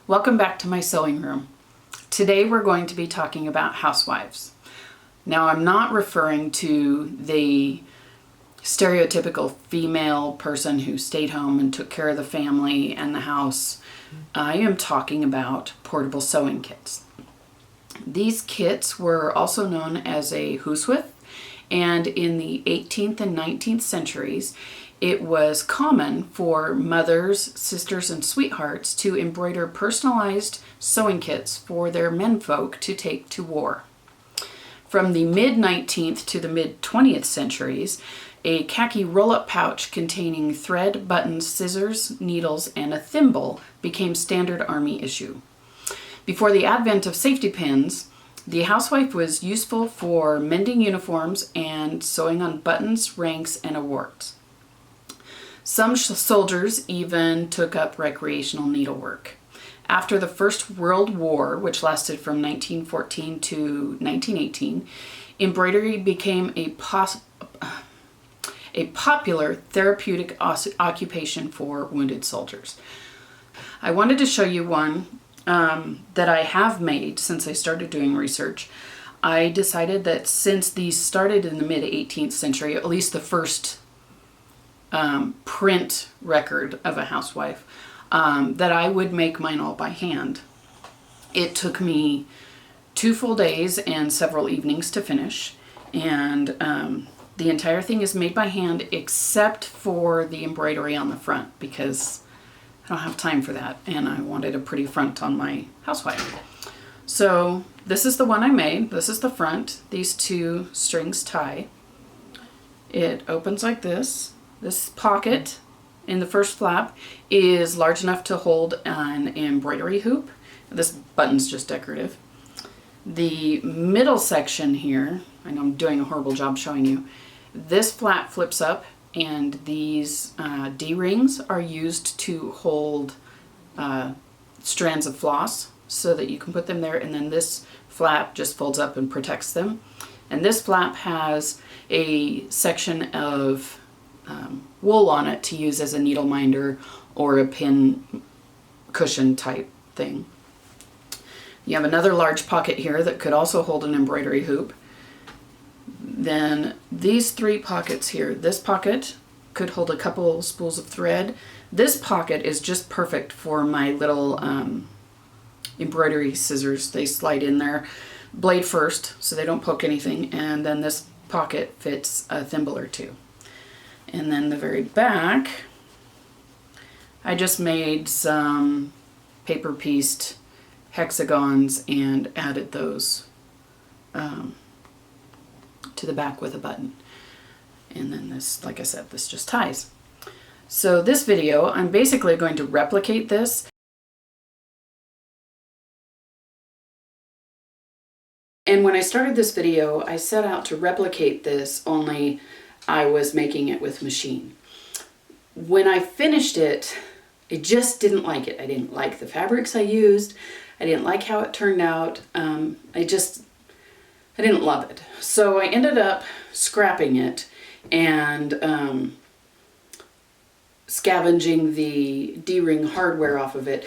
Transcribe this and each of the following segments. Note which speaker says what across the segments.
Speaker 1: Welcome back to my sewing room. Today we're going to be talking about housewives. Now I'm not referring to the stereotypical female person who stayed home and took care of the family and the house. I am talking about portable sewing kits. These kits were also known as a Huswif, and in the 18th and 19th centuries it was common for mothers, sisters, and sweethearts to embroider personalized sewing kits for their menfolk to take to war. From the mid-19th to the mid-20th centuries, a khaki roll-up pouch containing thread, buttons, scissors, needles, and a thimble became standard Army issue. Before the advent of safety pins, the housewife was useful for mending uniforms and sewing on buttons, ranks, and awards. Some soldiers even took up recreational needlework. After the First World War, which lasted from 1914 to 1918, embroidery became a popular therapeutic occupation for wounded soldiers. I wanted to show you one that I have made since I started doing research. I decided that since these started in the mid-18th century, at least the first print record of a housewife, that I would make mine all by hand. It took me 2 full days and several evenings to finish, and the entire thing is made by hand except for the embroidery on the front, because I don't have time for that and I wanted a pretty front on my housewife. So this is the one I made. This is the front. These 2 strings tie. It opens like this. This pocket in the first flap is large enough to hold an embroidery hoop. This button's just decorative. The middle section here, I know I'm doing a horrible job showing you, this flap flips up, and these D-rings are used to hold strands of floss so that you can put them there, and then this flap just folds up and protects them. And this flap has a section of wool on it to use as a needle minder or a pin cushion type thing. You have another large pocket here that could also hold an embroidery hoop. Then these 3 pockets here. This pocket could hold a couple spools of thread. This pocket is just perfect for my little embroidery scissors. They slide in there blade first so they don't poke anything, and then this pocket fits a thimble or 2. And then the very back, I just made some paper pieced hexagons and added those to the back with a button. And then this, like I said, this just ties. So this video, I'm basically going to replicate this. And when I started this video, I set out to replicate this, only I was making it with machine. When I finished it, I just didn't like it. I didn't like the fabrics I used. I didn't like how it turned out. I didn't love it. So I ended up scrapping it and scavenging the D-ring hardware off of it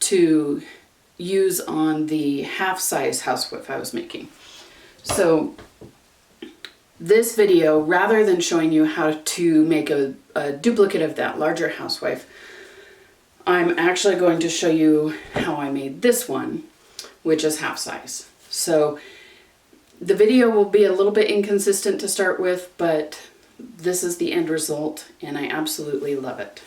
Speaker 1: to use on the half-size housewife I was making. So this video, rather than showing you how to make a duplicate of that larger housewife, I'm actually going to show you how I made this one, which is half size. So the video will be a little bit inconsistent to start with, but this is the end result, and I absolutely love it.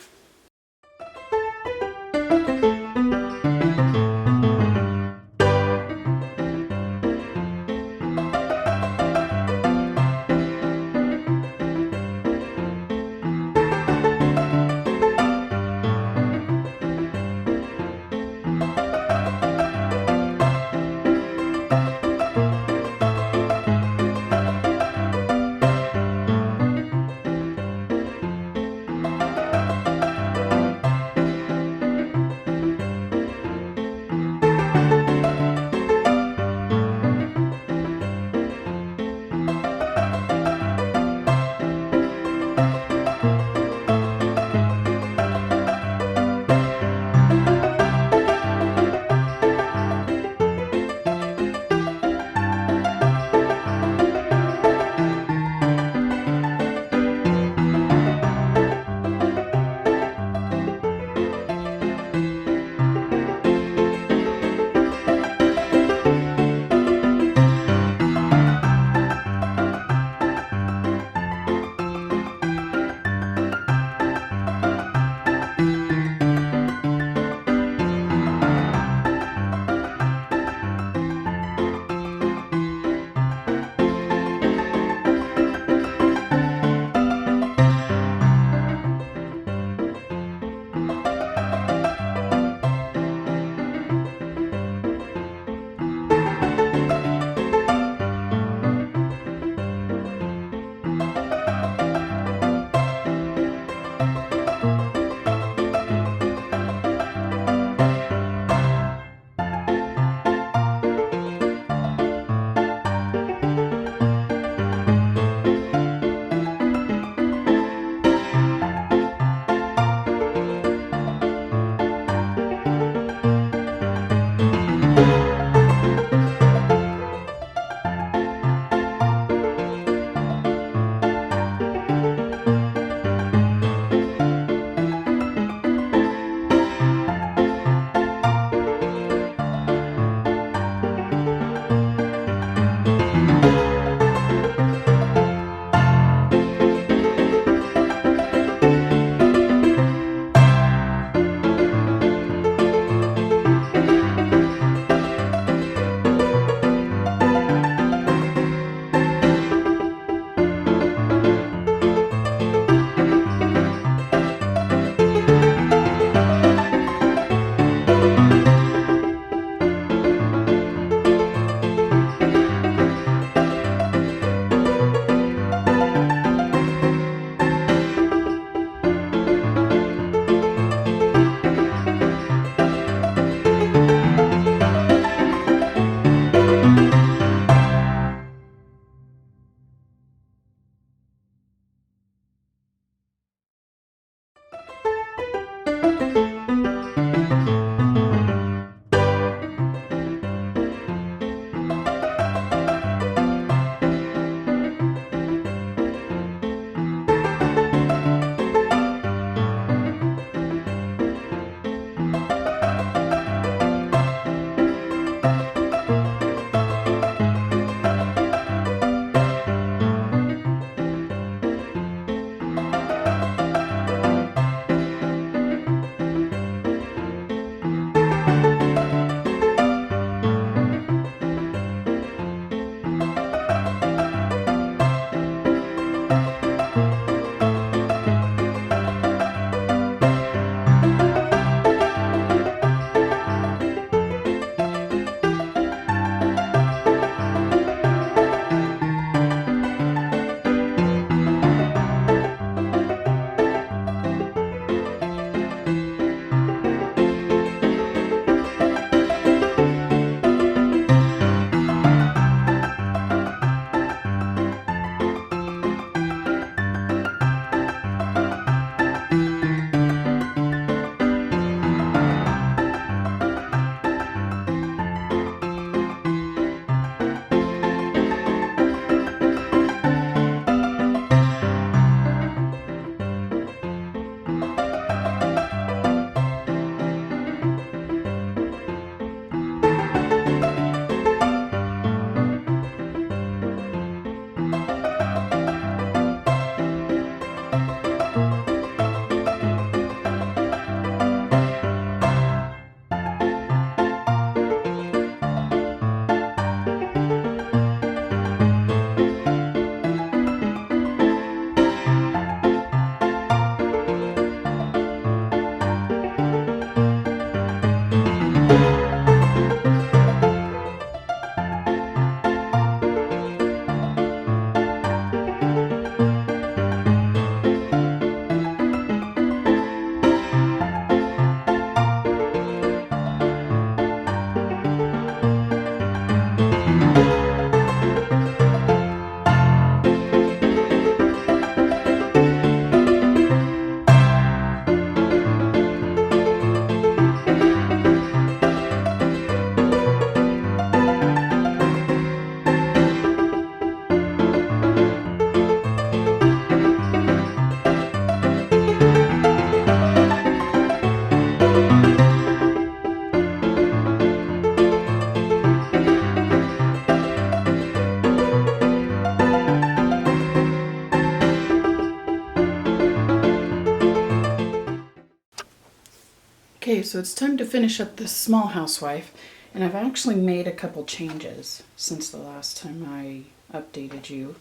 Speaker 1: Okay, so it's time to finish up this small housewife, and I've actually made a couple changes since the last time I updated you.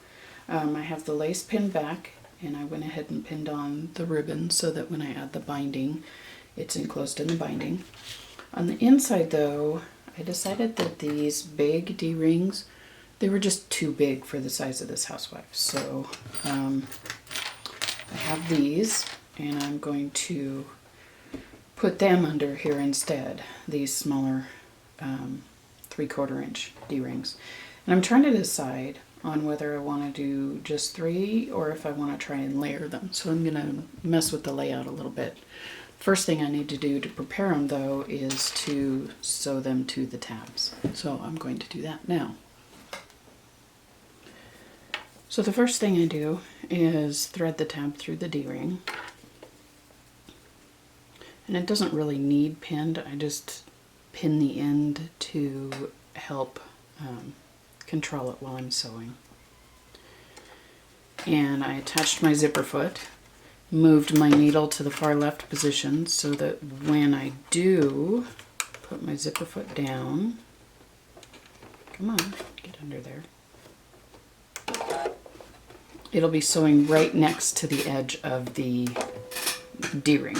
Speaker 1: I have the lace pinned back, and I went ahead and pinned on the ribbon so that when I add the binding, it's enclosed in the binding. On the inside though, I decided that these big D-rings, they were just too big for the size of this housewife. So I have these, and I'm going to put them under here instead, these smaller 3/4 inch D-rings. And I'm trying to decide on whether I want to do just 3 or if I want to try and layer them. So I'm going to mess with the layout a little bit. First thing I need to do to prepare them though is to sew them to the tabs. So I'm going to do that now. So the first thing I do is thread the tab through the D-ring. And it doesn't really need pinned, I just pin the end to help control it while I'm sewing. And I attached my zipper foot, moved my needle to the far left position so that when I do put my zipper foot down, come on, get under there, it'll be sewing right next to the edge of the D-ring.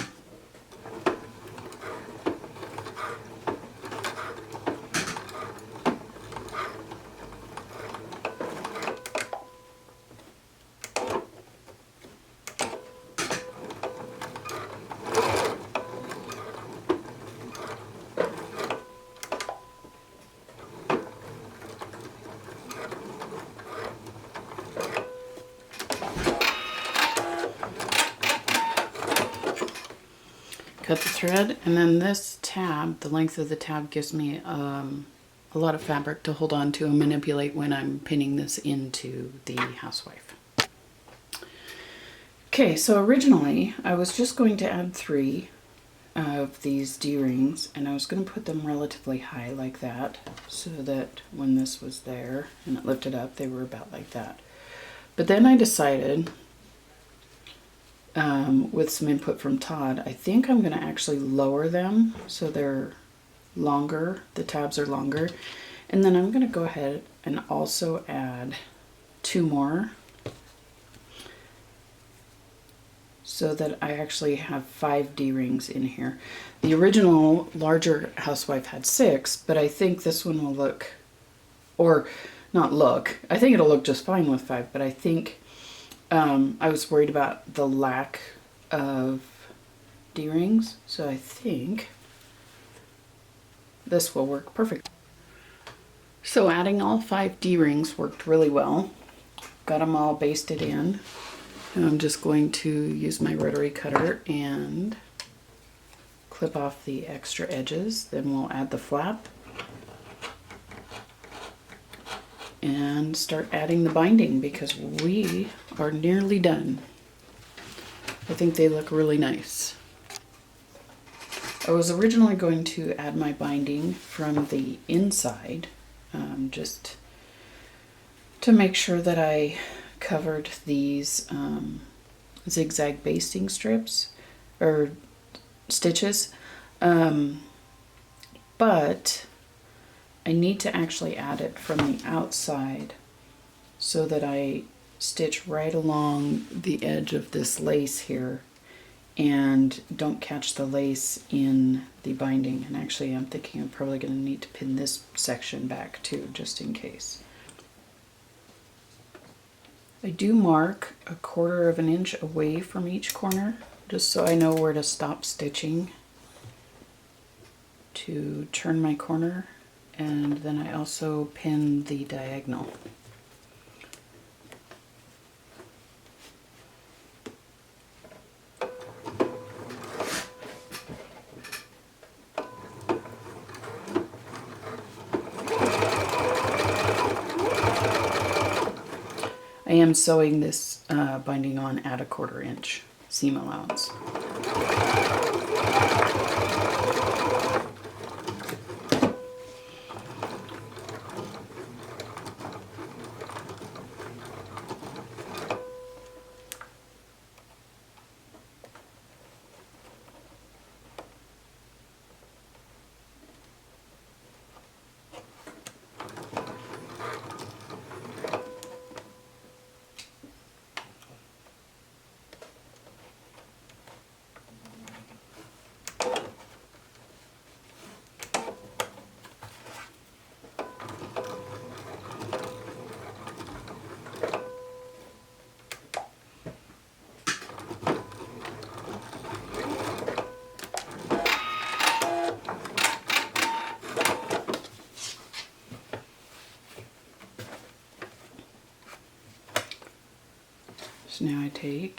Speaker 1: Cut the thread, and then this tab, the length of the tab gives me a lot of fabric to hold on to and manipulate when I'm pinning this into the housewife. Okay, so originally I was just going to add 3 of these D-rings, and I was going to put them relatively high like that so that when this was there and it lifted up, they were about like that. But then I decided, with some input from Todd, I think I'm going to actually lower them so they're longer, the tabs are longer, and then I'm going to go ahead and also add 2 more so that I actually have 5 D-rings in here. The original larger housewife had 6, but I think this one will look, or not look, I think it'll look just fine with 5, but I think I was worried about the lack of D-rings, so I think this will work perfect. So adding all 5 D-rings worked really well. Got them all basted in. And I'm just going to use my rotary cutter and clip off the extra edges. Then we'll add the flap and start adding the binding because we are nearly done. I think they look really nice. I was originally going to add my binding from the inside, just to make sure that I covered these zigzag basting strips or stitches, but I need to actually add it from the outside so that I stitch right along the edge of this lace here and don't catch the lace in the binding. And actually I'm thinking I'm probably going to need to pin this section back too, just in case. I do mark 1/4 of an inch away from each corner just so I know where to stop stitching to turn my corner. And then I also pin the diagonal. I am sewing this binding on at 1/4 inch seam allowance. So now I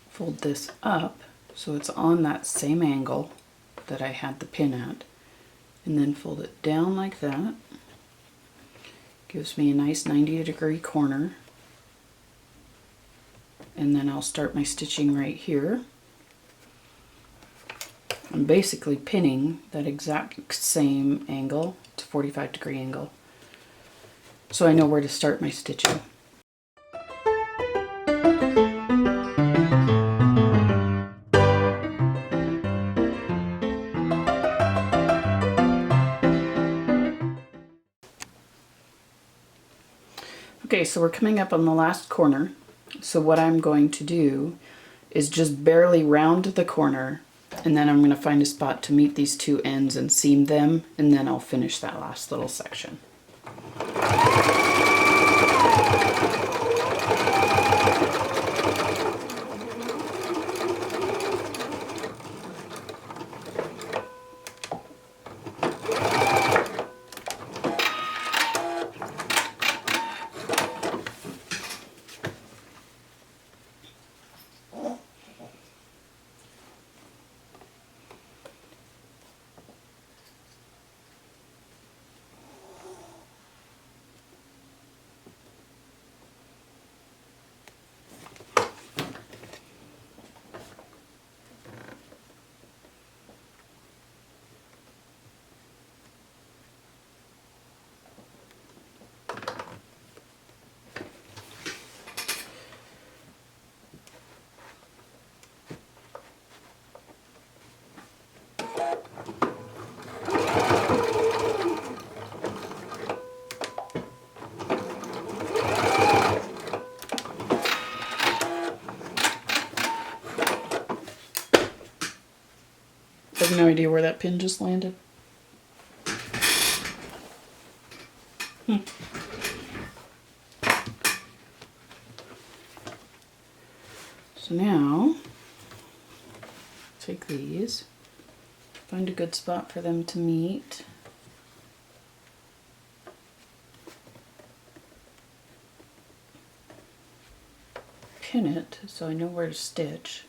Speaker 1: fold this up so it's on that same angle that I had the pin at, and then fold it down like that. Gives me a nice 90-degree corner. And then I'll start my stitching right here. I'm basically pinning that exact same angle. It's a 45-degree angle. So I know where to start my stitching. Okay, so we're coming up on the last corner. So what I'm going to do is just barely round the corner, and then I'm going to find a spot to meet these two ends and seam them, and then I'll finish that last little section. I have no idea where that pin just landed. So now, take these, find a good spot for them to meet. Pin it so I know where to stitch.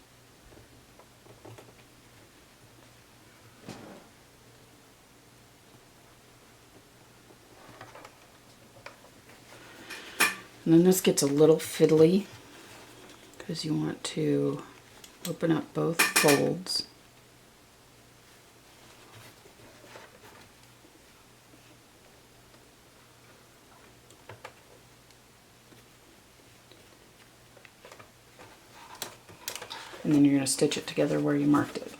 Speaker 1: And then this gets a little fiddly because you want to open up both folds. And then you're going to stitch it together where you marked it.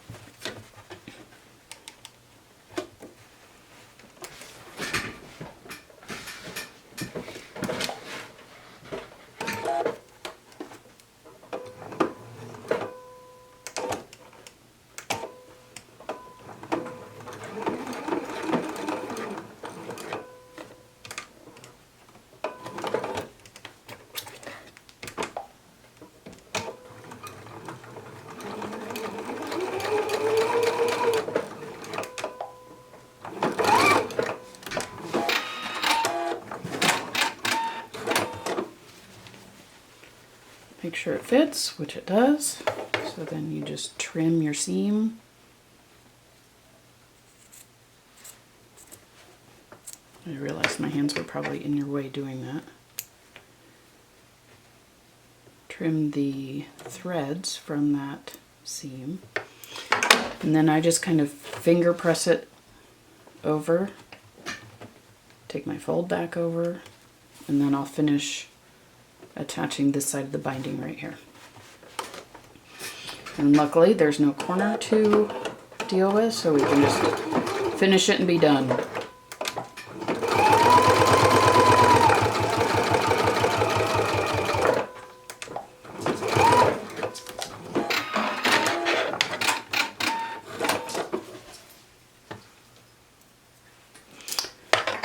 Speaker 1: Make sure it fits, which it does. So then you just trim your seam. I realized my hands were probably in your way doing that. Trim the threads from that seam. And then I just kind of finger press it over. Take my fold back over, and then I'll finish attaching this side of the binding right here. And luckily there's no corner to deal with, so we can just finish it and be done.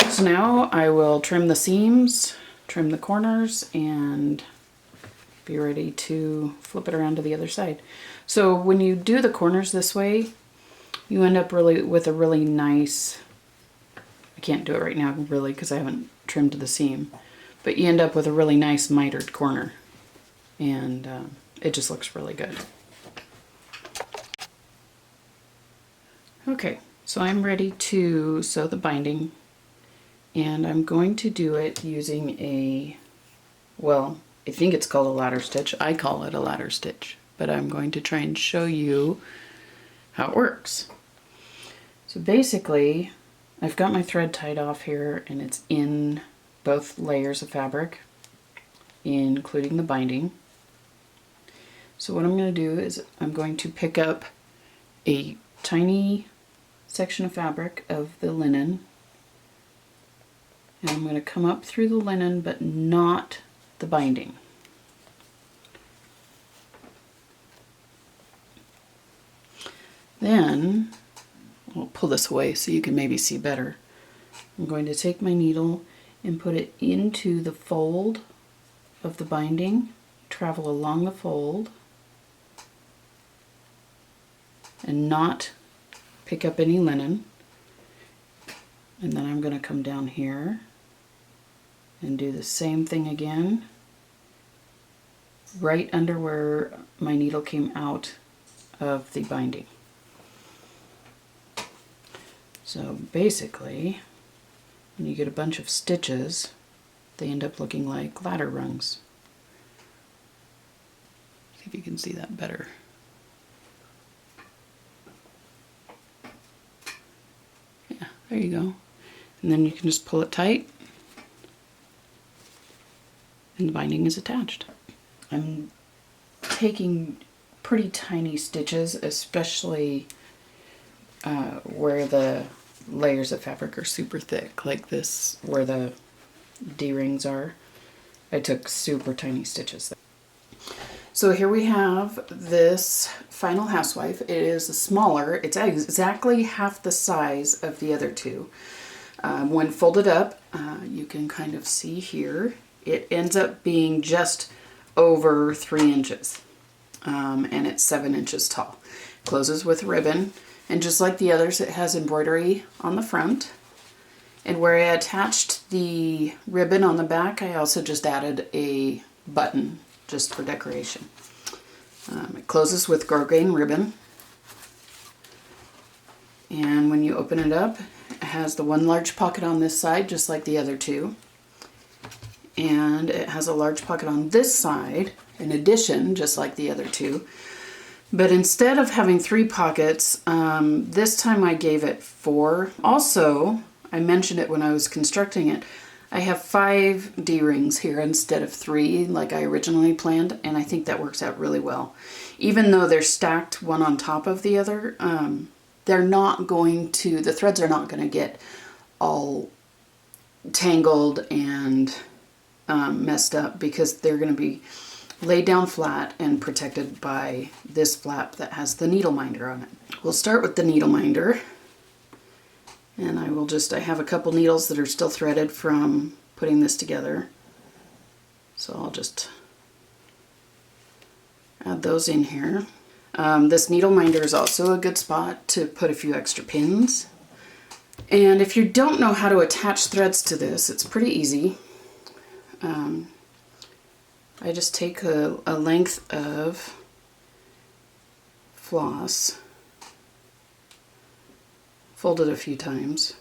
Speaker 1: So now I will trim the seams, trim the corners, and be ready to flip it around to the other side. So when you do the corners this way, you end up with a really nice, I can't do it right now really because I haven't trimmed the seam, but you end up with a really nice mitered corner. and it just looks really good. Okay, so I'm ready to sew the binding, and I'm going to do it using a, well, I think it's called a ladder stitch. I call it a ladder stitch, but I'm going to try and show you how it works. So basically, I've got my thread tied off here, and it's in both layers of fabric, including the binding. So what I'm going to do is I'm going to pick up a tiny section of fabric of the linen, and I'm going to come up through the linen but not the binding. Then I'll pull this away so you can maybe see better. I'm going to take my needle and put it into the fold of the binding, travel along the fold, and not pick up any linen. And then I'm going to come down here and do the same thing again, right under where my needle came out of the binding. So basically, when you get a bunch of stitches, they end up looking like ladder rungs. See if you can see that better. Yeah, there you go. And then you can just pull it tight, and the binding is attached. I'm taking pretty tiny stitches, especially where the layers of fabric are super thick, like this, where the D-rings are. I took super tiny stitches there. So here we have this final housewife. It is smaller. It's exactly half the size of the other two. When folded up, you can kind of see here, it ends up being just over 3 inches, and it's 7 inches tall. Closes with ribbon, and just like the others, it has embroidery on the front. And where I attached the ribbon on the back, I also just added a button just for decoration. It closes with grosgrain ribbon, and when you open it up, it has the one large pocket on this side, just like the other two. And it has a large pocket on this side, in addition, just like the other two. But instead of having 3 pockets, this time I gave it 4. Also, I mentioned it when I was constructing it, I have 5 D-rings here instead of 3 like I originally planned, and I think that works out really well. Even though they're stacked one on top of the other, they're not going to, the threads are not going to get all tangled and messed up, because they're going to be laid down flat and protected by this flap that has the needle minder on it. We'll start with the needle minder, and I have a couple needles that are still threaded from putting this together, so I'll just add those in here. This needle minder is also a good spot to put a few extra pins. And if you don't know how to attach threads to this, it's pretty easy. I just take a length of floss, fold it a few times,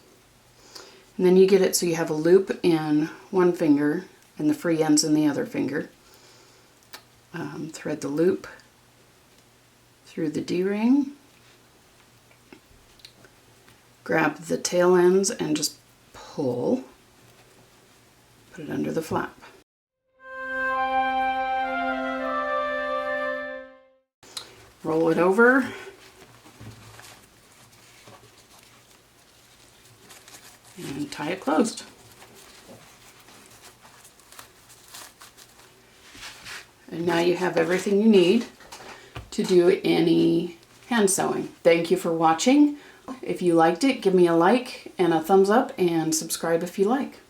Speaker 1: and then you get it so you have a loop in one finger and the free ends in the other finger. Thread the loop through the D-ring, grab the tail ends and just pull, put it under the flap. Roll it over, and tie it closed. And now you have everything you need to do any hand sewing. Thank you for watching. If you liked it, give me a like and a thumbs up, and subscribe if you like.